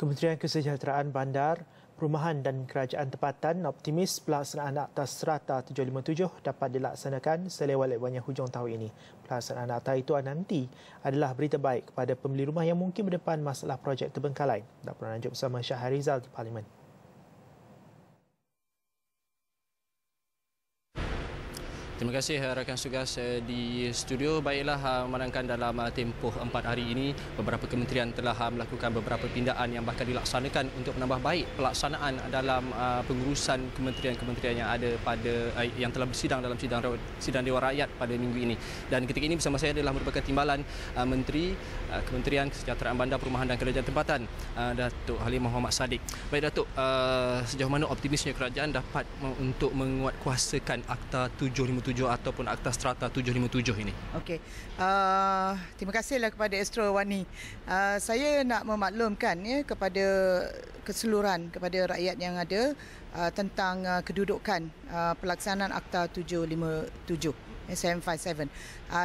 Kementerian Kesejahteraan Bandar, Perumahan dan Kerajaan Tempatan optimis pelaksanaan Akta Strata 757 dapat dilaksanakan selewat-lewatnya hujung tahun ini. Pelaksanaan akta itu nanti adalah berita baik kepada pembeli rumah yang mungkin berdepan masalah projek terbengkalai. Dapat lanjut bersama Syahrizal di Parlimen. Terima kasih rakan tugas di studio. Baiklah, memandangkan dalam tempoh 4 hari ini, beberapa kementerian telah melakukan beberapa pindaan yang bakal dilaksanakan untuk menambah baik pelaksanaan dalam pengurusan kementerian-kementerian yang ada yang telah bersidang dalam sidang Dewan Rakyat pada minggu ini. Dan ketika ini bersama saya adalah merupakan timbalan Menteri Kementerian Kesejahteraan Bandar, Perumahan dan Kerajaan Tempatan, Datuk Halim Mohamad Sadiq. Baik Datuk, sejauh mana optimisnya kerajaan dapat untuk menguatkuasakan Akta 757 ataupun Akta Strata 757 ini? Okey. Terima kasihlah kepada Astro Wani. Saya nak memaklumkan kepada keseluruhan, kepada rakyat yang ada tentang kedudukan pelaksanaan Akta 757. 757.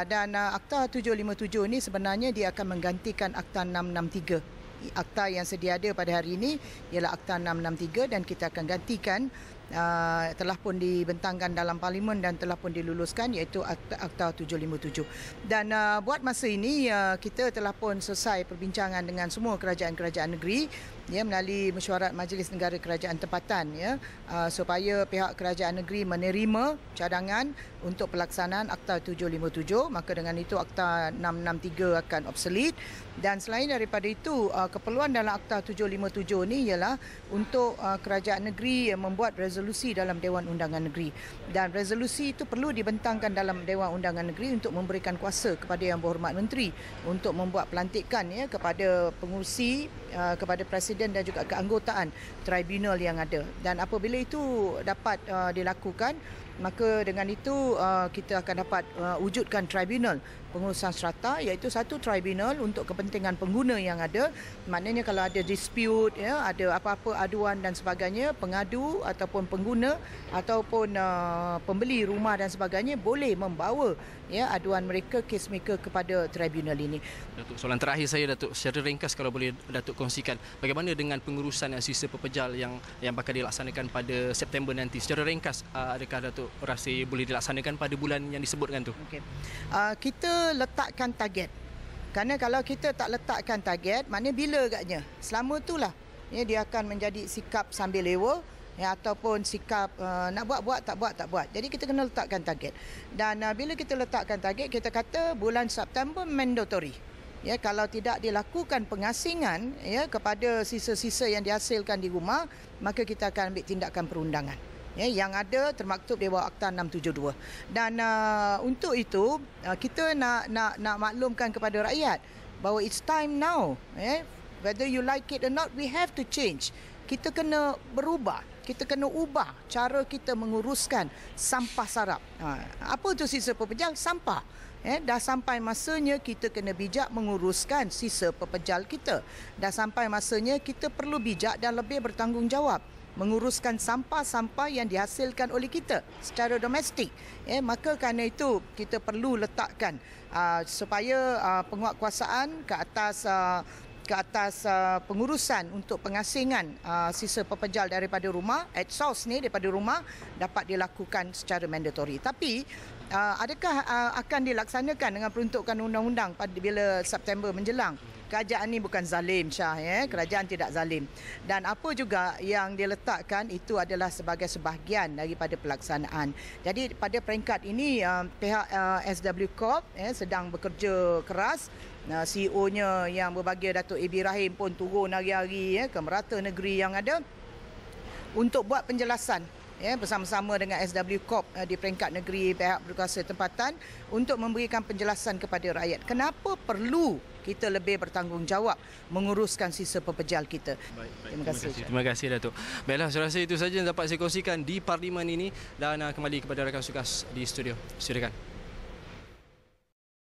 Dan Akta 757 ini sebenarnya dia akan menggantikan Akta 663. Akta yang sedia ada pada hari ini ialah Akta 663 dan kita akan gantikan telah pun dibentangkan dalam Parlimen dan telah pun diluluskan, iaitu Akta 757. Dan buat masa ini kita telah pun selesai perbincangan dengan semua kerajaan-kerajaan negeri melalui mesyuarat Majlis Negara Kerajaan Tempatan supaya pihak kerajaan negeri menerima cadangan untuk pelaksanaan Akta 757. Maka dengan itu Akta 663 akan obsolete. Dan selain daripada itu, keperluan dalam Akta 757 ini ialah untuk kerajaan negeri membuat resolusi dalam Dewan Undangan Negeri. Dan resolusi itu perlu dibentangkan dalam Dewan Undangan Negeri untuk memberikan kuasa kepada Yang Berhormat Menteri untuk membuat pelantikan kepada pengurusi, kepada Presiden dan juga keanggotaan tribunal yang ada. Dan apabila itu dapat dilakukan, maka dengan itu kita akan dapat wujudkan tribunal pengurusan strata, iaitu satu tribunal untuk kepentingan pengguna yang ada. Maknanya kalau ada dispute, ada apa-apa aduan dan sebagainya, pengadu ataupun pengguna ataupun pembeli rumah dan sebagainya boleh membawa aduan mereka, kes mereka kepada tribunal ini. Datuk, soalan terakhir saya Datuk, secara ringkas kalau boleh Datuk kongsikan, bagaimana dengan pengurusan sisa pepejal yang bakal dilaksanakan pada September nanti? Secara ringkas, adakah Datuk rasa boleh dilaksanakan pada bulan yang disebutkan tu? Okey. Kita letakkan target. Kerana kalau kita tak letakkan target, maknanya bila agaknya? Selama itulah dia akan menjadi sikap sambil lewa ataupun sikap nak buat, tak buat. Jadi kita kena letakkan target. Dan bila kita letakkan target, kita kata bulan September mandatory. Kalau tidak dilakukan pengasingan kepada sisa-sisa yang dihasilkan di rumah, maka kita akan ambil tindakan perundangan. Yang ada termaktub di bawah Akta 672. Dan untuk itu kita nak maklumkan kepada rakyat bahawa it's time now. Whether you like it or not, we have to change. Kita kena berubah. Kita kena ubah cara kita menguruskan sampah sarap. Apa itu sisa pepejal? Sampah. Dah sampai masanya kita kena bijak menguruskan sisa pepejal kita. Dah sampai masanya kita perlu bijak dan lebih bertanggungjawab menguruskan sampah-sampah yang dihasilkan oleh kita secara domestik. Maka kerana itu kita perlu letakkan supaya penguatkuasaan ke atas pengurusan untuk pengasingan sisa pepejal daripada rumah, at source ni daripada rumah, dapat dilakukan secara mandatory. Tapi adakah akan dilaksanakan dengan peruntukan undang-undang bila September menjelang? Kerajaan ini bukan zalim, Syah. Kerajaan tidak zalim. Dan apa juga yang diletakkan itu adalah sebagai sebahagian daripada pelaksanaan. Jadi pada peringkat ini pihak SW Corp sedang bekerja keras. CEO-nya yang berbahagia Datuk A.B. Rahim pun turun hari-hari ke merata negeri yang ada untuk buat penjelasan bersama-sama dengan SW Corp di peringkat negeri, pihak berkuasa tempatan, untuk memberikan penjelasan kepada rakyat kenapa perlu kita lebih bertanggungjawab menguruskan sisa pepejal kita. Baik. Terima kasih Datuk. Baiklah, saya rasa itu saja yang dapat saya kongsikan di Parlimen ini, dan kembali kepada rakan tugas di studio. Silakan.